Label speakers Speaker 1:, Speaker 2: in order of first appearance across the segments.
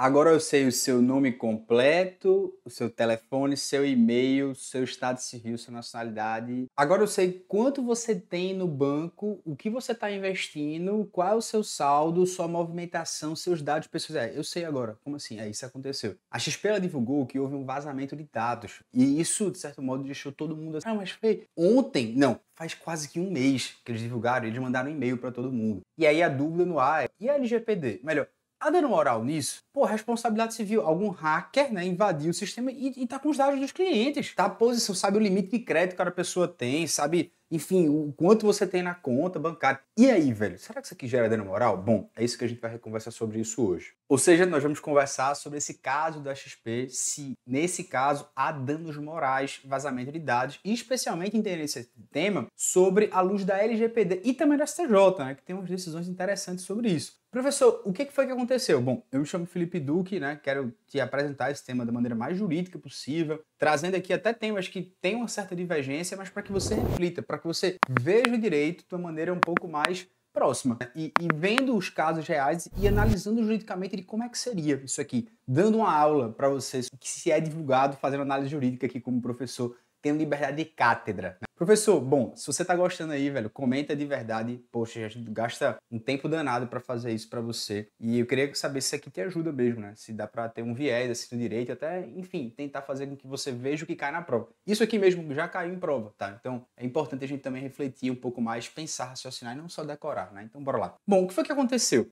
Speaker 1: Agora eu sei o seu nome completo, o seu telefone, seu e-mail, seu estado civil, sua nacionalidade. Agora eu sei quanto você tem no banco, o que você está investindo, qual é o seu saldo, sua movimentação, seus dados pessoais. Eu sei agora. Como assim? Isso aconteceu. A XP ela divulgou que houve um vazamento de dados. E isso, de certo modo, deixou todo mundo assim. Ah, mas foi ontem? Não. Faz quase que um mês que eles divulgaram, eles mandaram um e-mail para todo mundo. E aí a dúvida no ar é, e a LGPD? Melhor, tá dando moral nisso? Pô, responsabilidade civil. Algum hacker, né, invadiu o sistema e tá com os dados dos clientes. Tá a posição, sabe o limite de crédito que cada pessoa tem, sabe, enfim, o quanto você tem na conta bancária. E aí, velho, será que isso aqui gera dano moral? Bom, é isso que a gente vai conversar sobre isso hoje. Ou seja, nós vamos conversar sobre esse caso da XP, se nesse caso há danos morais, vazamento de dados, e especialmente entender esse tema sobre a luz da LGPD e também da STJ, né, que tem umas decisões interessantes sobre isso. Professor, o que foi que aconteceu? Bom, eu me chamo Felipe Duque, né? Quero te apresentar esse tema da maneira mais jurídica possível, trazendo aqui até temas que têm uma certa divergência, mas para que você reflita, para que você veja o direito de uma maneira um pouco mais próxima. E vendo os casos reais e analisando juridicamente de como é que seria isso aqui. Dando uma aula para vocês que se é divulgado fazendo análise jurídica aqui como professor, tendo liberdade de cátedra. Professor, bom, se você tá gostando aí, velho, comenta de verdade. Poxa, a gente gasta um tempo danado para fazer isso para você. E eu queria saber se isso aqui te ajuda mesmo, né? Se dá para ter um viés assim no direito, até, enfim, tentar fazer com que você veja o que cai na prova. Isso aqui mesmo já caiu em prova, tá? Então, é importante a gente também refletir um pouco mais, pensar, raciocinar e não só decorar, né? Então, bora lá. Bom, o que foi que aconteceu?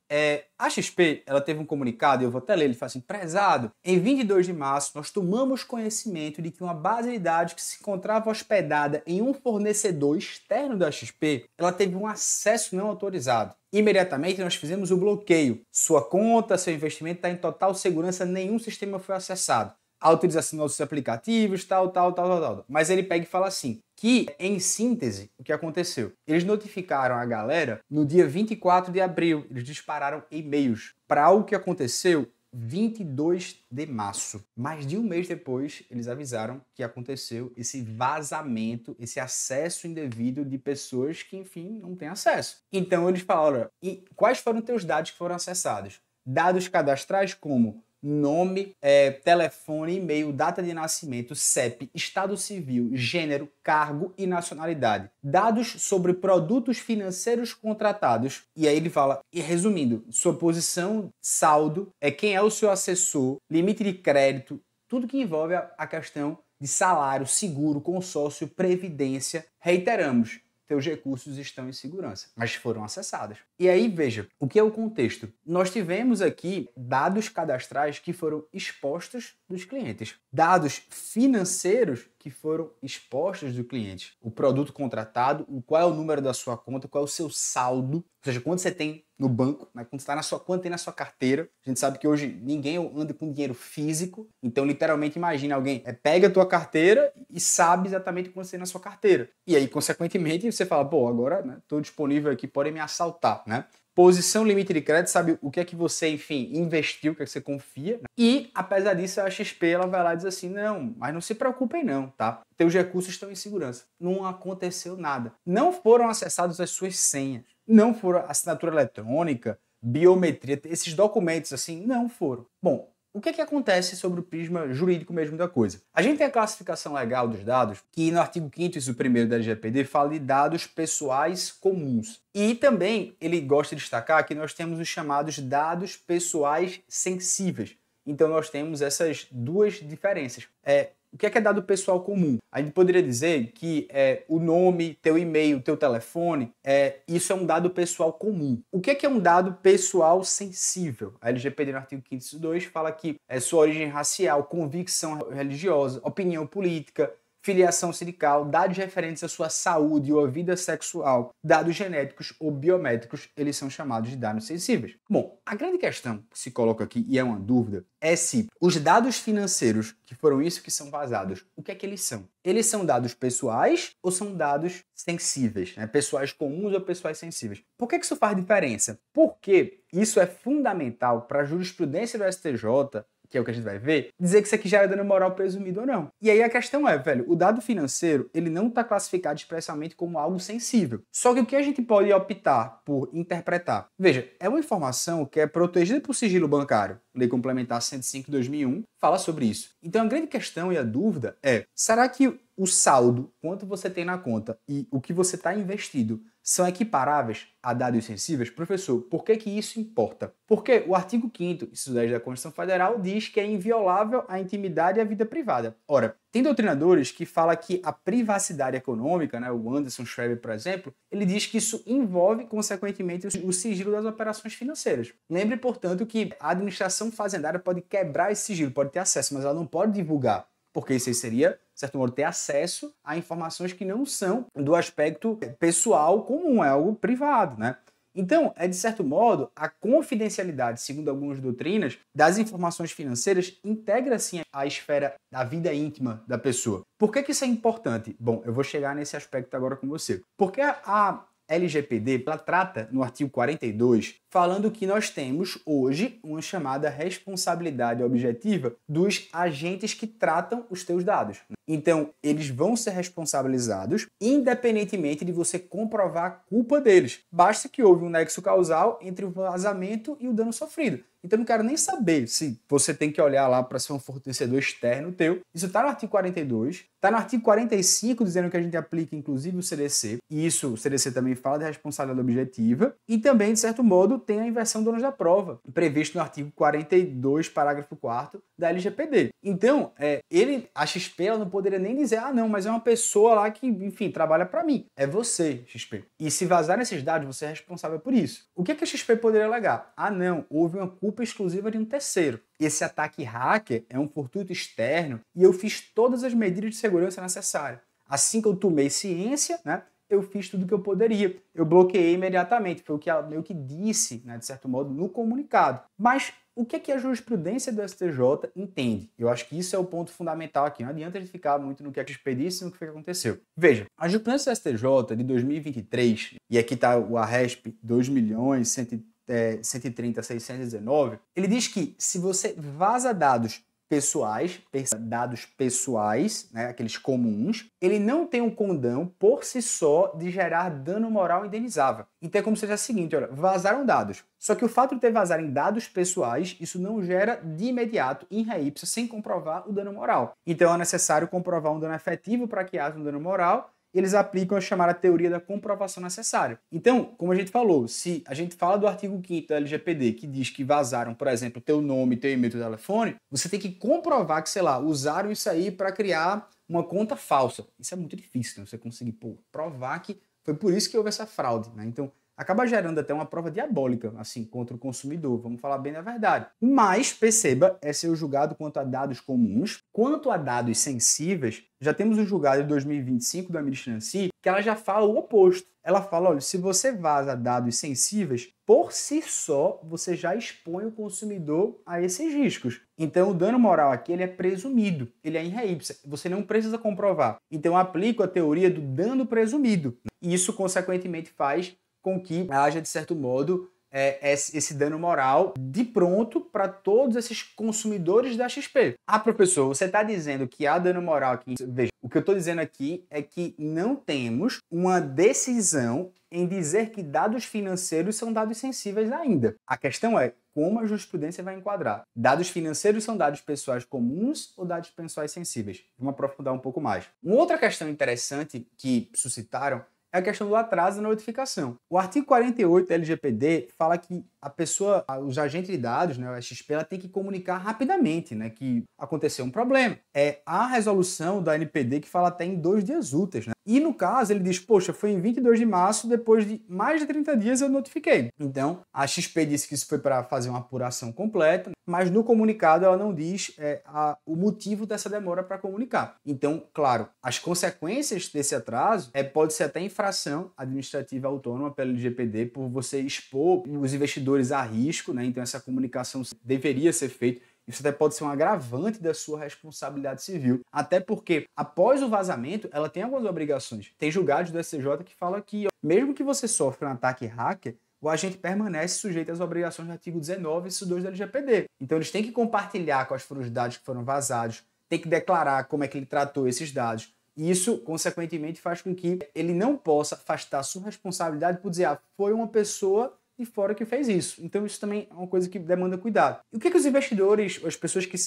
Speaker 1: A XP, ela teve um comunicado, eu vou até ler, ele fala assim, prezado, em 22 de março, nós tomamos conhecimento de que uma base de dados que se encontrava hospedada em um fornecedor externo da XP, ela teve um acesso não autorizado. Imediatamente nós fizemos o bloqueio. Sua conta, seu investimento está em total segurança, nenhum sistema foi acessado. A utilização dos nossos aplicativos, tal. Mas ele pega e fala assim, que em síntese, o que aconteceu? Eles notificaram a galera no dia 24 de abril, eles dispararam e-mails para algo que aconteceu 22 de março. Mais de um mês depois, eles avisaram que aconteceu esse vazamento, esse acesso indevido de pessoas que, enfim, não têm acesso. Então, eles falaram, e quais foram os teus dados que foram acessados? Dados cadastrais como nome, telefone, e-mail, data de nascimento, CEP, estado civil, gênero, cargo e nacionalidade. Dados sobre produtos financeiros contratados. E aí ele fala, e resumindo, sua posição, saldo, quem é o seu assessor, limite de crédito, tudo que envolve a questão de salário, seguro, consórcio, previdência. Reiteramos, teus recursos estão em segurança, mas foram acessados. E aí, veja, o que é o contexto? Nós tivemos aqui dados cadastrais que foram expostos dos clientes. Dados financeiros que foram expostos do cliente. O produto contratado, qual é o número da sua conta, qual é o seu saldo, ou seja, quanto você tem no banco, né? Quanto está na sua, quanto tem na sua carteira. A gente sabe que hoje ninguém anda com dinheiro físico, então literalmente imagina alguém pega a tua carteira e sabe exatamente quanto tem na sua carteira. E aí, consequentemente, você fala, pô, agora estou disponível aqui, podem me assaltar, né? Posição, limite de crédito, sabe o que é que você, enfim, investiu, o que é que você confia. Né? E, apesar disso, a XP ela vai lá e diz assim, não, mas não se preocupem não, tá? Teus recursos estão em segurança. Não aconteceu nada. Não foram acessadas as suas senhas. Não foram assinatura eletrônica, biometria, esses documentos assim, não foram. Bom, o que acontece sobre o prisma jurídico mesmo da coisa? A gente tem a classificação legal dos dados, que no artigo 5º, inciso 1º da LGPD, fala de dados pessoais comuns. E também ele gosta de destacar que nós temos os chamados dados pessoais sensíveis. Então nós temos essas duas diferenças. O que é dado pessoal comum? A gente poderia dizer que o nome, teu e-mail, teu telefone, isso é um dado pessoal comum. O que é um dado pessoal sensível? A LGPD no artigo 5º, inciso 2 fala que sua origem racial, convicção religiosa, opinião política, filiação sindical, dados referentes à sua saúde ou à vida sexual, dados genéticos ou biométricos, eles são chamados de dados sensíveis. Bom, a grande questão que se coloca aqui, e é uma dúvida, é se os dados financeiros, que foram isso que são vazados, o que é que eles são? Eles são dados pessoais ou são dados sensíveis? Né? Pessoais comuns ou pessoais sensíveis? Por que isso faz diferença? Porque isso é fundamental para a jurisprudência do STJ que é o que a gente vai ver, dizer que isso aqui já é dano moral presumido ou não. E aí a questão é, velho, o dado financeiro, ele não está classificado expressamente como algo sensível. Só que o que a gente pode optar por interpretar? Veja, é uma informação que é protegida por sigilo bancário. Lei Complementar 105 de 2001 fala sobre isso. Então a grande questão e a dúvida é, será que o saldo, quanto você tem na conta e o que você está investido, são equiparáveis a dados sensíveis? Professor, por que isso importa? Porque o artigo 5º, inciso 10 da Constituição Federal, diz que é inviolável a intimidade e a vida privada. Ora, tem doutrinadores que falam que a privacidade econômica, né, o Anderson Schreber, por exemplo, ele diz que isso envolve, consequentemente, o sigilo das operações financeiras. Lembre, portanto, que a administração fazendária pode quebrar esse sigilo, pode ter acesso, mas ela não pode divulgar, porque isso aí seria, de certo modo, ter acesso a informações que não são do aspecto pessoal comum, é algo privado, né? Então, de certo modo, a confidencialidade, segundo algumas doutrinas, das informações financeiras integra, sim, a esfera da vida íntima da pessoa. Por que isso é importante? Bom, eu vou chegar nesse aspecto agora com você. Porque a LGPD, ela trata no artigo 42, falando que nós temos hoje uma chamada responsabilidade objetiva dos agentes que tratam os teus dados. Então, eles vão ser responsabilizados independentemente de você comprovar a culpa deles. Basta que houve um nexo causal entre o vazamento e o dano sofrido. Então, eu não quero nem saber se você tem que olhar lá para ser um fornecedor externo teu. Isso está no artigo 42. Está no artigo 45, dizendo que a gente aplica, inclusive, o CDC. E isso, o CDC também fala de responsabilidade objetiva. E também, de certo modo, tem a inversão do ônus da prova, previsto no artigo 42, parágrafo 4º da LGPD. Então, a XP ela não poderia nem dizer, não, mas é uma pessoa lá que, enfim, trabalha para mim. É você, XP. E se vazar esses dados, você é responsável por isso. O que a XP poderia alegar? Não, houve uma culpa exclusiva de um terceiro. Esse ataque hacker é um fortuito externo e eu fiz todas as medidas de segurança necessárias. Assim que eu tomei ciência, né, eu fiz tudo o que eu poderia. Eu bloqueei imediatamente. Foi o que ela meio que disse, né, de certo modo, no comunicado. Mas o que a jurisprudência do STJ entende? Eu acho que isso é o ponto fundamental aqui. Não adianta a gente ficar muito no que a XP disse e no que foi que aconteceu. Veja, a jurisprudência do STJ de 2023, e aqui está o ARESP 2.130.619, ele diz que se você vaza dados pessoais, né, aqueles comuns, ele não tem um condão por si só de gerar dano moral indenizável. Então é como se fosse o seguinte, olha, vazaram dados. Só que o fato de ter vazarem dados pessoais, isso não gera de imediato, in re ipsa, sem comprovar o dano moral. Então é necessário comprovar um dano efetivo para que haja um dano moral. Eles aplicam a chamada teoria da comprovação necessária. Então, como a gente falou, se a gente fala do artigo 5º da LGPD, que diz que vazaram, por exemplo, teu nome, teu e-mail, teu telefone, você tem que comprovar que, sei lá, usaram isso aí para criar uma conta falsa. Isso é muito difícil, né? Você conseguir provar que foi por isso que houve essa fraude, né? Então, acaba gerando até uma prova diabólica, assim, contra o consumidor, vamos falar bem a verdade. Mas, perceba, é ser julgado quanto a dados comuns. Quanto a dados sensíveis, já temos o julgado de 2025 da ministra Nancy, que ela já fala o oposto. Ela fala, olha, se você vaza dados sensíveis, por si só, você já expõe o consumidor a esses riscos. Então, o dano moral aqui ele é presumido, ele é in re ipsa, você não precisa comprovar. Então, eu aplico a teoria do dano presumido. E isso, consequentemente, faz com que haja, de certo modo, esse dano moral de pronto para todos esses consumidores da XP. Professor, você está dizendo que há dano moral aqui? Veja, o que eu estou dizendo aqui é que não temos uma decisão em dizer que dados financeiros são dados sensíveis ainda. A questão é como a jurisprudência vai enquadrar. Dados financeiros são dados pessoais comuns ou dados pessoais sensíveis? Vamos aprofundar um pouco mais. Uma outra questão interessante que suscitaram é a questão do atraso na notificação. O artigo 48 da LGPD fala que a pessoa, os agentes de dados, né, o XP, ela tem que comunicar rapidamente, né, que aconteceu um problema. É a resolução da NPD que fala até em 2 dias úteis, né? E no caso ele diz, poxa, foi em 22 de março, depois de mais de 30 dias eu notifiquei. Então a XP disse que isso foi para fazer uma apuração completa, mas no comunicado ela não diz o motivo dessa demora para comunicar. Então, claro, as consequências desse atraso pode ser até infração administrativa autônoma pela LGPD por você expor os investidores a risco, né? Então essa comunicação deveria ser feita. Isso até pode ser um agravante da sua responsabilidade civil. Até porque, após o vazamento, ela tem algumas obrigações. Tem julgados do STJ que falam que, mesmo que você sofra um ataque hacker, o agente permanece sujeito às obrigações do artigo 19, inciso 2 da LGPD. Então, eles têm que compartilhar quais foram os dados que foram vazados, tem que declarar como é que ele tratou esses dados. E isso, consequentemente, faz com que ele não possa afastar sua responsabilidade por dizer, foi uma pessoa de fora que fez isso. Então, isso também é uma coisa que demanda cuidado. E o que os investidores, as pessoas que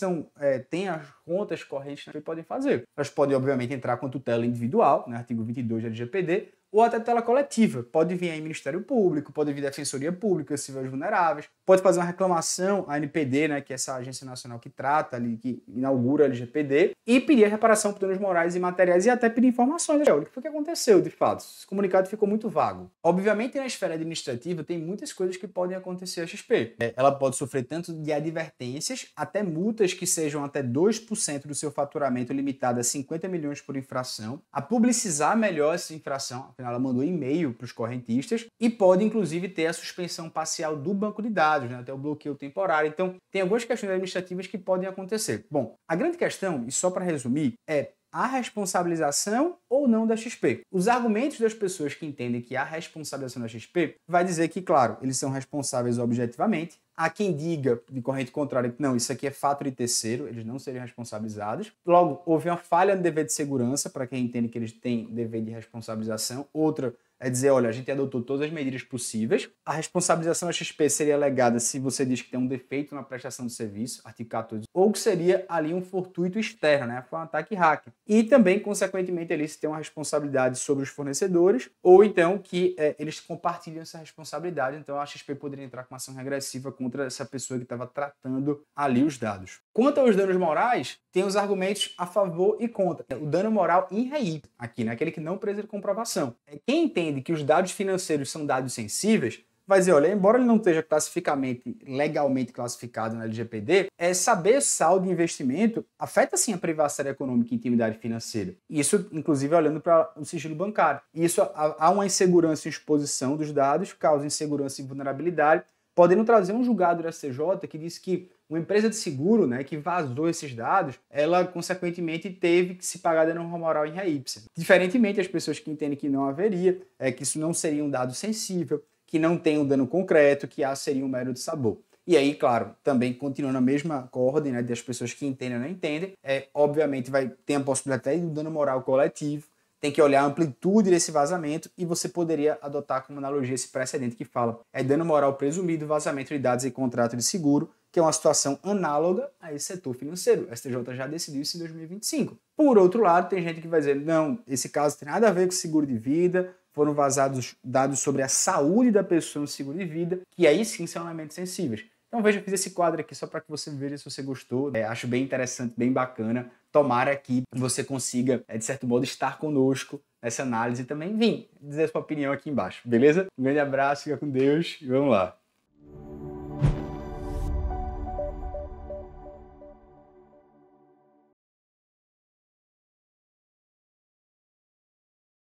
Speaker 1: têm as contas correntes podem fazer? Elas podem, obviamente, entrar com tutela individual, né, artigo 22 da LGPD, ou até tutela coletiva. Pode vir aí Ministério Público, pode vir Defensoria Pública, Civil Vulneráveis, pode fazer uma reclamação à ANPD, né, que é essa agência nacional que trata ali, que inaugura a LGPD, e pedir a reparação por danos morais e materiais e até pedir informações. O que foi que aconteceu, de fato? Esse comunicado ficou muito vago. Obviamente, na esfera administrativa, tem muitas coisas que podem acontecer a XP. Ela pode sofrer tanto de advertências, até multas que sejam até 2% do seu faturamento limitado a 50 milhões por infração, a publicizar melhor essa infração, ela mandou e-mail para os correntistas e pode, inclusive, ter a suspensão parcial do banco de dados, né, até o bloqueio temporário. Então, tem algumas questões administrativas que podem acontecer. Bom, a grande questão, e só para resumir, é a responsabilização ou não da XP. Os argumentos das pessoas que entendem que há responsabilização da XP vai dizer que, claro, eles são responsáveis objetivamente. Há quem diga, de corrente contrária, que não, isso aqui é fato de terceiro, eles não seriam responsabilizados. Logo, houve uma falha no dever de segurança, para quem entende que eles têm dever de responsabilização. Outra é dizer, olha, a gente adotou todas as medidas possíveis. A responsabilização da XP seria alegada se você diz que tem um defeito na prestação do serviço, artigo 14, ou que seria ali um fortuito externo, né? Foi um ataque hacker. E também, consequentemente, ali se tem uma responsabilidade sobre os fornecedores, ou então que eles compartilham essa responsabilidade. Então a XP poderia entrar com uma ação regressiva contra essa pessoa que estava tratando ali os dados. Quanto aos danos morais, tem os argumentos a favor e contra. O dano moral in rei, aqui, né? Aquele que não precisa de comprovação. Quem entende que os dados financeiros são dados sensíveis, vai dizer, olha, embora ele não esteja legalmente classificado na LGPD, saber saldo de investimento afeta sim a privacidade econômica e intimidade financeira. Isso, inclusive, olhando para o sigilo bancário. Isso há uma insegurança em exposição dos dados, causa insegurança e vulnerabilidade, podendo trazer um julgado do STJ que diz que uma empresa de seguro, né, que vazou esses dados, ela, consequentemente, teve que se pagar dano moral em rei ipsa. Diferentemente, as pessoas que entendem que não haveria, que isso não seria um dado sensível, que não tem um dano concreto, que seria um mero de sabor. E aí, claro, também continuando a mesma ordem, né, das pessoas que entendem ou não entendem, obviamente vai ter a possibilidade até do dano moral coletivo, tem que olhar a amplitude desse vazamento e você poderia adotar como analogia esse precedente que fala dano moral presumido, vazamento de dados em contrato de seguro, que é uma situação análoga a esse setor financeiro. O STJ já decidiu isso em 2025. Por outro lado, tem gente que vai dizer, não, esse caso tem nada a ver com seguro de vida, foram vazados dados sobre a saúde da pessoa no seguro de vida, que aí sim são elementos sensíveis. Então veja, eu fiz esse quadro aqui só para que você veja se você gostou. Acho bem interessante, bem bacana. Tomara que você consiga, de certo modo, estar conosco nessa análise e também vir dizer a sua opinião aqui embaixo, beleza? Um grande abraço, fica com Deus e vamos lá.